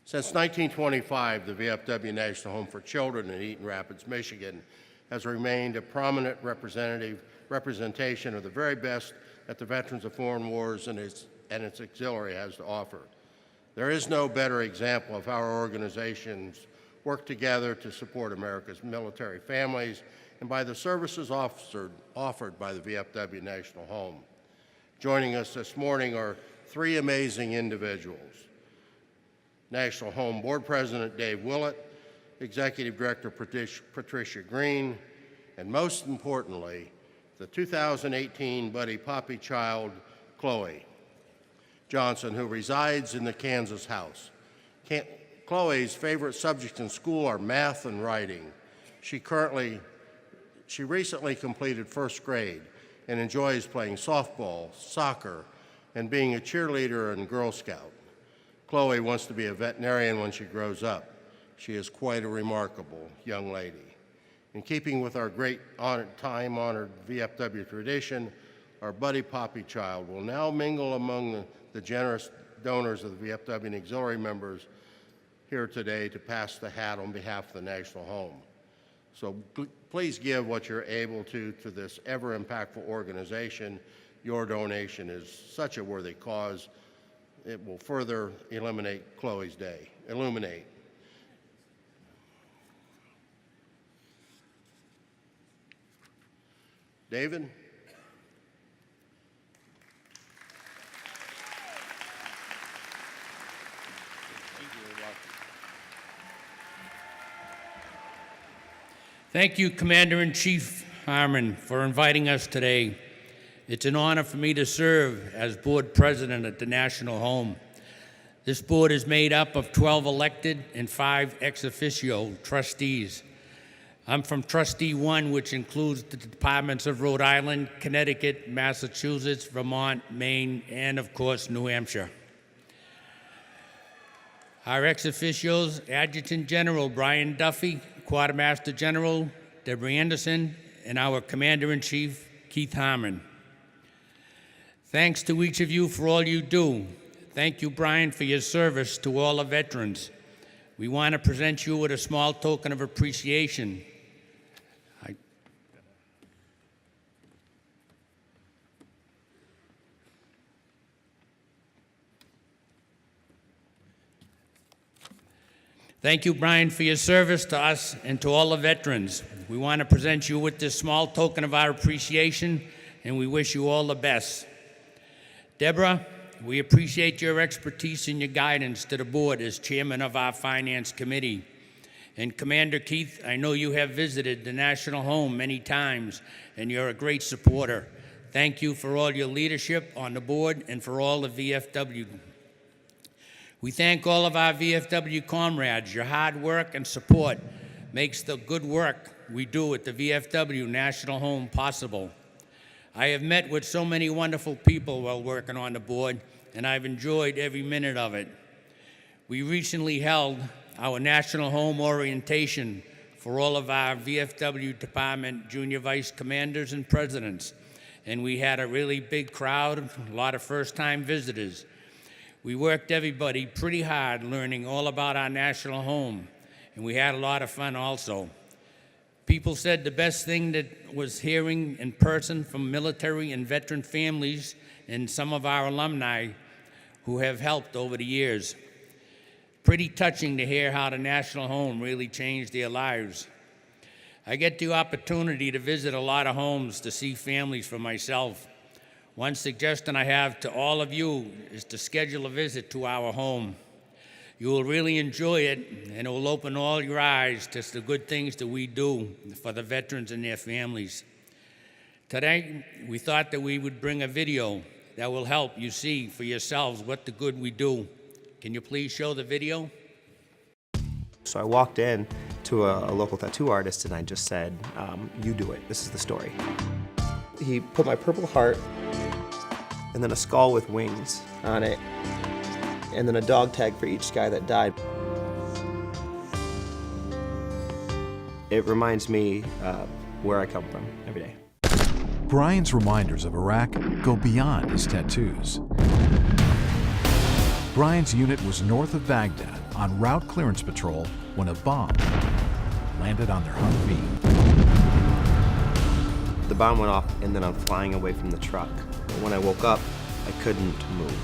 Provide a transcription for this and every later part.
Since 1925, the VFW National Home for Children in Eaton Rapids, Michigan, has remained a prominent representation of the very best that the Veterans of Foreign Wars and its auxiliary has to offer. There is no better example of how our organizations work together to support America's military families and by the services offered by the VFW National Home. Joining us this morning are three amazing individuals. National Home Board President Dave Ouellette, Executive Director Patrice Green, and most importantly, the 2018 Buddy Poppy child, Chloe Johnson, who resides in the Kansas house. Chloe's favorite subjects in school are math and writing. She recently completed first grade and enjoys playing softball, soccer, and being a cheerleader and Girl Scout. Chloe wants to be a veterinarian when she grows up. She is quite a remarkable young lady. In keeping with our great time-honored VFW tradition, our Buddy Poppy child will now mingle among the generous donors of the VFW and auxiliary members here today to pass the hat on behalf of the National Home. So please give what you're able to this ever-impactful organization. Your donation is such a worthy cause. It will further illuminate Chloe's day. Illuminate. David? Thank you, Commander-in-Chief Harmon, for inviting us today. It's an honor for me to serve as board president at the National Home. This board is made up of 12 elected and 5 ex officio trustees. I'm from Trustee 1, which includes the departments of Rhode Island, Connecticut, Massachusetts, Vermont, Maine, and of course, New Hampshire. Our ex officios, Adjutant General Brian Duffy, Quartermaster General Deborah Anderson, and our Commander-in-Chief, Keith Harmon. Thanks to each of you for all you do. Thank you, Brian, for your service to all the veterans. We want to present you with a small token of appreciation. Thank you, Brian, for your service to us and to all the veterans. We want to present you with this small token of our appreciation, and we wish you all the best. Deborah, we appreciate your expertise and your guidance to the board as chairman of our Finance Committee. And Commander Keith, I know you have visited the National Home many times, and you're a great supporter. Thank you for all your leadership on the board and for all the VFW. We thank all of our VFW comrades. Your hard work and support makes the good work we do at the VFW National Home possible. I have met with so many wonderful people while working on the board, and I've enjoyed every minute of it. We recently held our National Home orientation for all of our VFW department junior vice commanders and presidents, and we had a really big crowd, a lot of first-time visitors. We worked everybody pretty hard learning all about our National Home, and we had a lot of fun also. People said the best thing that was hearing in person from military and veteran families and some of our alumni who have helped over the years. Pretty touching to hear how the National Home really changed their lives. I get the opportunity to visit a lot of homes to see families for myself. One suggestion I have to all of you is to schedule a visit to our home. You will really enjoy it, and it will open all your eyes to the good things that we do for the veterans and their families. Today, we thought that we would bring a video that will help you see for yourselves what the good we do. Can you please show the video? So I walked in to a local tattoo artist and I just said, you do it, this is the story. He put my Purple Heart and then a skull with wings on it, and then a dog tag for each guy that died. It reminds me where I come from every day. Brian's reminders of Iraq go beyond his tattoos. Brian's unit was north of Baghdad on route clearance patrol when a bomb landed on their Humvee. The bomb went off, and then I'm flying away from the truck. When I woke up, I couldn't move.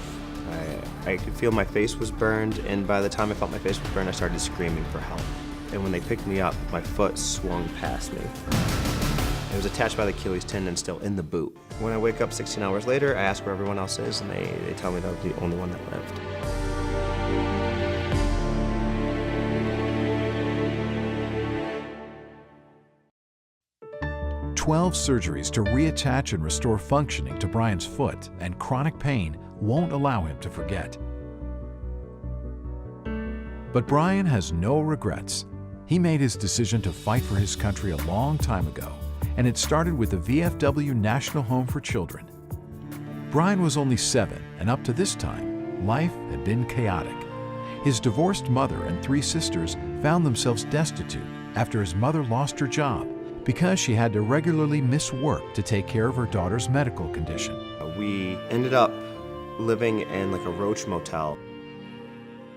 I could feel my face was burned, and by the time I felt my face was burned, I started screaming for help. And when they picked me up, my foot swung past me. It was attached by the Achilles tendon and still in the boot. When I wake up 16 hours later, I ask where everyone else is, and they tell me that I was the only one that lived. 12 surgeries to reattach and restore functioning to Brian's foot, and chronic pain won't allow him to forget. But Brian has no regrets. He made his decision to fight for his country a long time ago, and it started with the VFW National Home for Children. Brian was only 7, and up to this time, life had been chaotic. His divorced mother and 3 sisters found themselves destitute after his mother lost her job because she had to regularly miss work to take care of her daughter's medical condition. We ended up living in like a roach motel.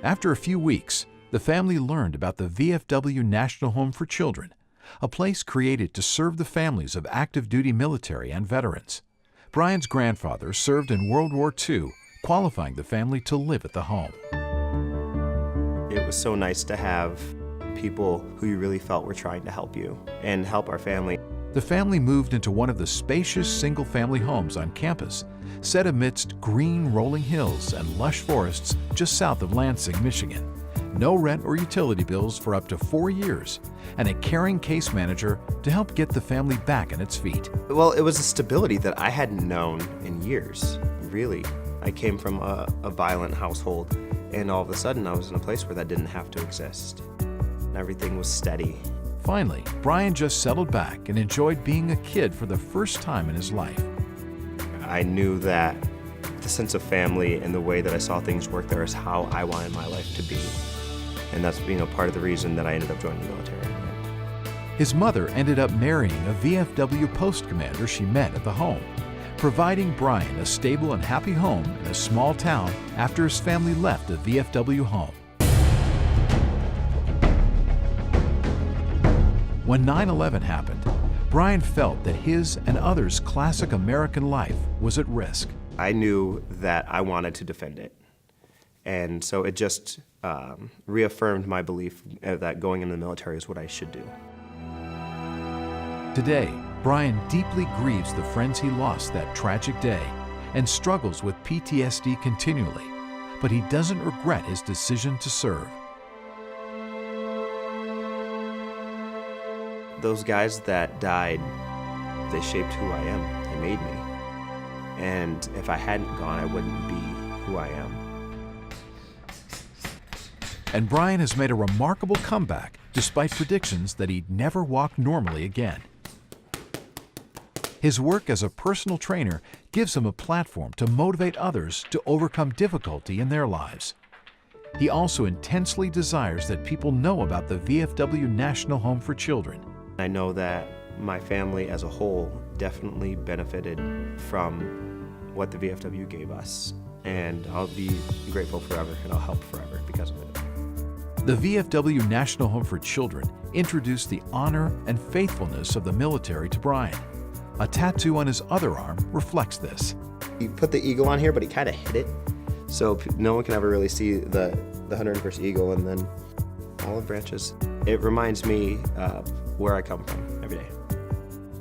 After a few weeks, the family learned about the VFW National Home for Children, a place created to serve the families of active duty military and veterans. Brian's grandfather served in World War II, qualifying the family to live at the home. It was so nice to have people who you really felt were trying to help you and help our family. The family moved into one of the spacious single-family homes on campus, set amidst green rolling hills and lush forests just south of Lansing, Michigan. No rent or utility bills for up to 4 years, and a caring case manager to help get the family back on its feet. Well, it was a stability that I hadn't known in years, really. I came from a violent household, and all of a sudden I was in a place where that didn't have to exist. Everything was steady. Finally, Brian just settled back and enjoyed being a kid for the first time in his life. I knew that the sense of family and the way that I saw things work there is how I wanted my life to be. And that's, part of the reason that I ended up joining the military. His mother ended up marrying a VFW post commander she met at the home, providing Brian a stable and happy home in a small town after his family left the VFW home. When 9/11 happened, Brian felt that his and others' classic American life was at risk. I knew that I wanted to defend it. And so it just reaffirmed my belief that going into the military is what I should do. Today, Brian deeply grieves the friends he lost that tragic day and struggles with PTSD continually, but he doesn't regret his decision to serve. Those guys that died, they shaped who I am. They made me. And if I hadn't gone, I wouldn't be who I am. And Brian has made a remarkable comeback despite predictions that he'd never walk normally again. His work as a personal trainer gives him a platform to motivate others to overcome difficulty in their lives. He also intensely desires that people know about the VFW National Home for Children. I know that my family as a whole definitely benefited from what the VFW gave us. And I'll be grateful forever, and I'll help forever because of it. The VFW National Home for Children introduced the honor and faithfulness of the military to Brian. A tattoo on his other arm reflects this. He put the eagle on here, but he kind of hid it, so no one can ever really see the 101st Eagle, and then olive branches. It reminds me of where I come from every day.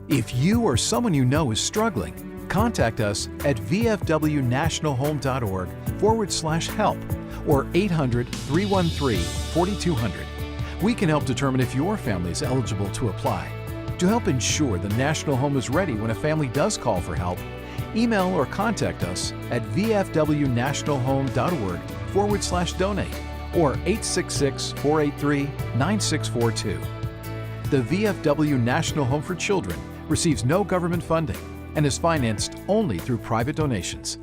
If you or someone you know is struggling, contact us at vfwnationalhome.org/help or 800-313-4200. We can help determine if your family is eligible to apply. To help ensure the National Home is ready when a family does call for help, email or contact us at vfwnationalhome.org/donate or 866-483-9642. The VFW National Home for Children receives no government funding and is financed only through private donations.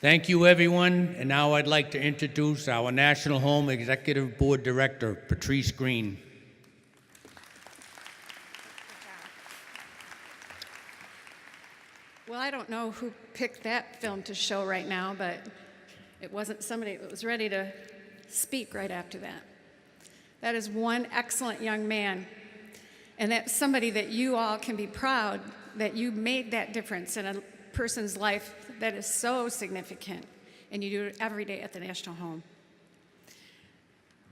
Thank you, everyone. And now I'd like to introduce our National Home Executive Board Director, Patrice Green. Well, I don't know who picked that film to show right now, but it wasn't somebody that was ready to speak right after that. That is one excellent young man, and that's somebody that you all can be proud that you made that difference in a person's life that is so significant, and you do it every day at the National Home.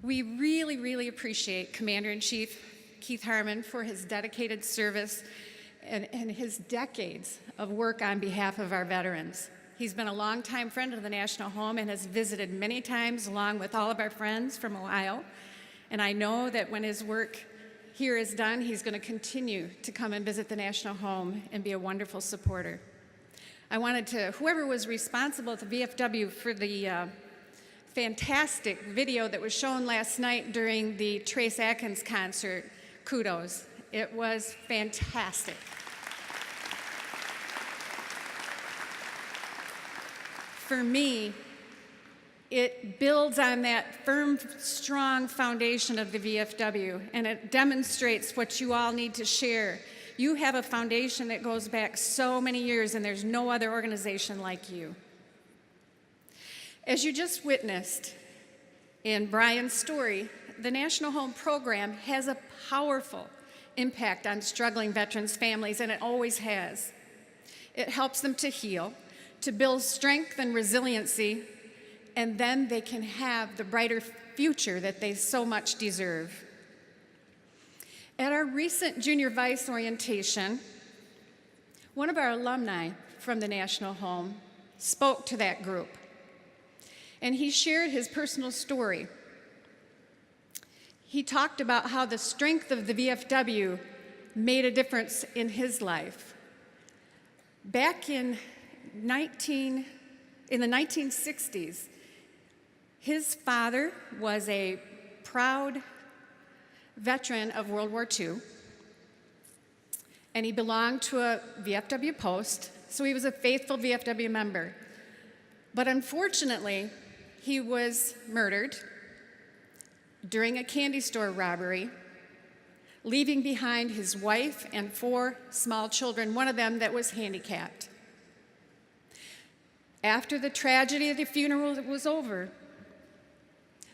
We really, really appreciate Commander-in-Chief Keith Harmon for his dedicated service and his decades of work on behalf of our veterans. He's been a longtime friend of the National Home and has visited many times along with all of our friends from Ohio. And I know that when his work here is done, he's going to continue to come and visit the National Home and be a wonderful supporter. I wanted to, whoever was responsible at the VFW for the fantastic video that was shown last night during the Trace Atkins concert, kudos. It was fantastic. For me, it builds on that firm, strong foundation of the VFW, and it demonstrates what you all need to share. You have a foundation that goes back so many years, and there's no other organization like you. As you just witnessed in Brian's story, the National Home Program has a powerful impact on struggling veterans' families, and it always has. It helps them to heal, to build strength and resiliency, and then they can have the brighter future that they so much deserve. At our recent Junior Vice orientation, one of our alumni from the National Home spoke to that group, and he shared his personal story. He talked about how the strength of the VFW made a difference in his life. Back in the 1960s, his father was a proud veteran of World War II, and he belonged to a VFW post, so he was a faithful VFW member. But unfortunately, he was murdered during a candy store robbery, leaving behind his wife and 4 small children, one of them that was handicapped. After the tragedy of the funeral was over,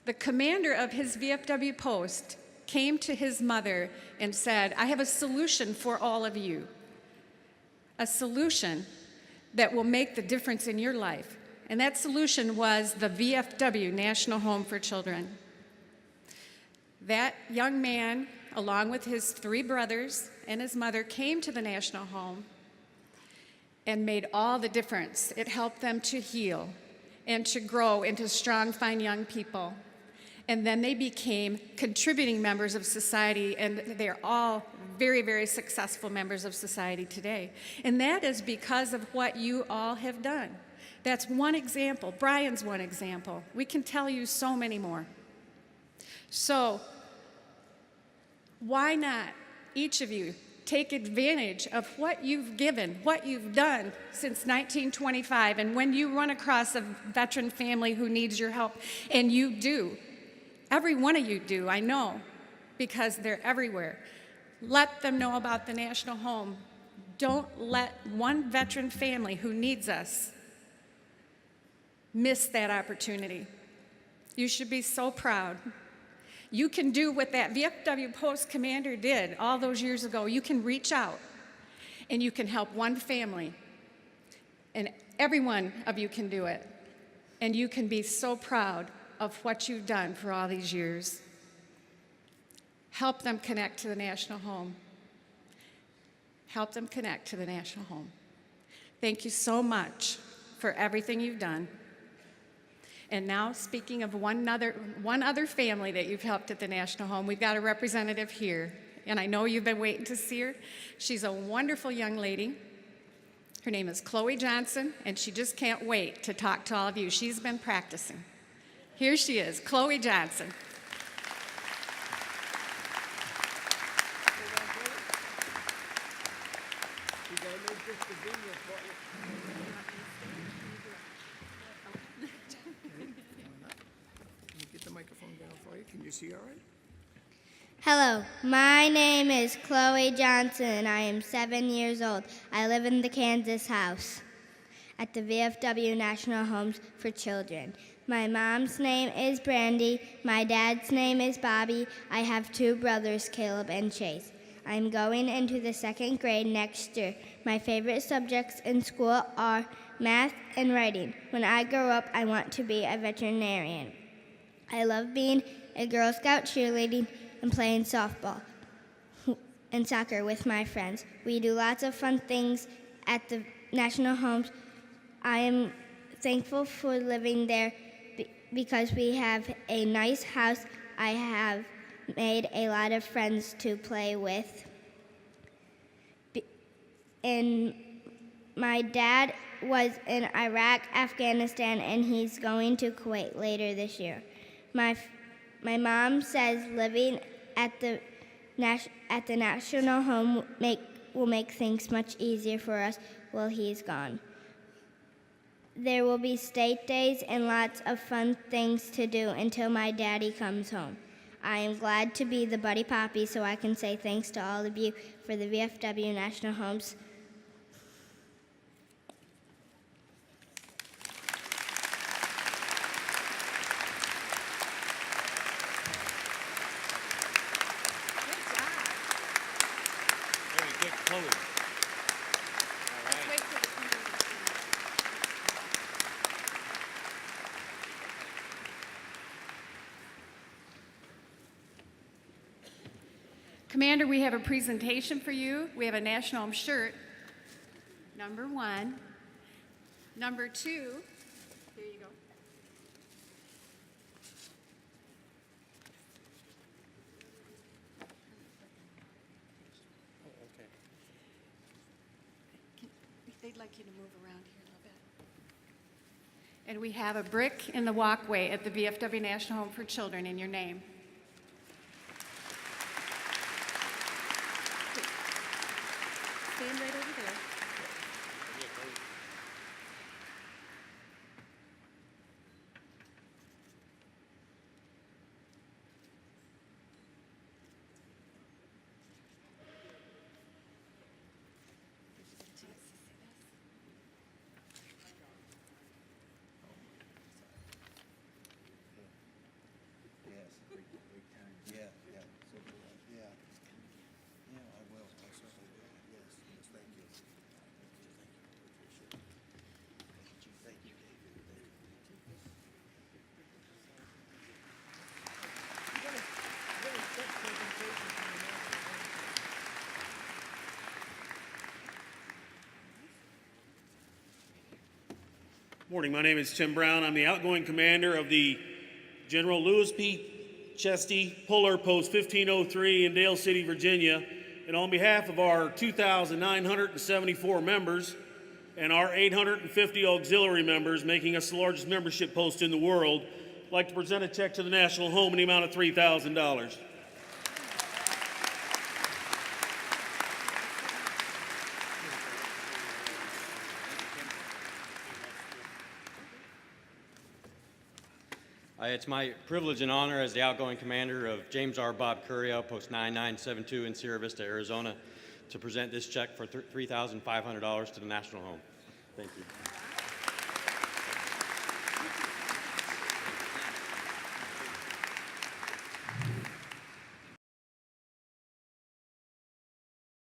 the commander of his VFW post came to his mother and said, "I have a solution for all of you, a solution that will make the difference in your life." And that solution was the VFW National Home for Children. That young man, along with his 3 brothers and his mother, came to the National Home and made all the difference. It helped them to heal and to grow into strong, fine young people. And then they became contributing members of society, and they're all very, very successful members of society today. And that is because of what you all have done. That's one example. Brian's one example. We can tell you so many more. So, why not, each of you, take advantage of what you've given, what you've done since 1925, and when you run across a veteran family who needs your help, and you do, every one of you do, I know, because they're everywhere, let them know about the National Home. Don't let one veteran family who needs us miss that opportunity. You should be so proud. You can do what that VFW post commander did all those years ago. You can reach out and you can help one family, and every one of you can do it. And you can be so proud of what you've done for all these years. Help them connect to the National Home. Help them connect to the National Home. Thank you so much for everything you've done. And now, speaking of one other family that you've helped at the National Home, we've got a representative here, and I know you've been waiting to see her. She's a wonderful young lady. Her name is Chloe Johnson, and she just can't wait to talk to all of you. She's been practicing. Here she is, Chloe Johnson. Tracy, all right? Hello, my name is Chloe Johnson. I am 7 years old. I live in the Kansas house at the VFW National Homes for Children. My mom's name is Brandy. My dad's name is Bobby. I have 2 brothers, Caleb and Chase. I'm going into the 2nd grade next year. My favorite subjects in school are math and writing. When I grow up, I want to be a veterinarian. I love being a Girl Scout cheerleading and playing softball and soccer with my friends. We do lots of fun things at the National Homes. I am thankful for living there because we have a nice house. I have made a lot of friends to play with. And my dad was in Iraq, Afghanistan, and he's going to Kuwait later this year. My mom says living at the National Home will make things much easier for us while he's gone. There will be state days and lots of fun things to do until my daddy comes home. I am glad to be the Buddy Poppy so I can say thanks to all of you for the VFW National Homes. Very good, Chloe. All right. Commander, we have a presentation for you. We have a National Home shirt, number 1. Number 2, there you go. They'd like you to move around here a little bit. And we have a brick in the walkway at the VFW National Home for Children in your name. Stand right over there. Morning, my name is Tim Brown. I'm the outgoing commander of the General Lewis P. Chesty Puller Post 1503 in Dale City, Virginia. And on behalf of our 2,974 members and our 850 auxiliary members, making us the largest membership post in the world, I'd like to present a check to the National Home in the amount of $3,000. It's my privilege and honor as the outgoing commander of James R. Bob Curio, Post 9972 in Sierra Vista, Arizona, to present this check for $3,500 to the National Home. Thank you.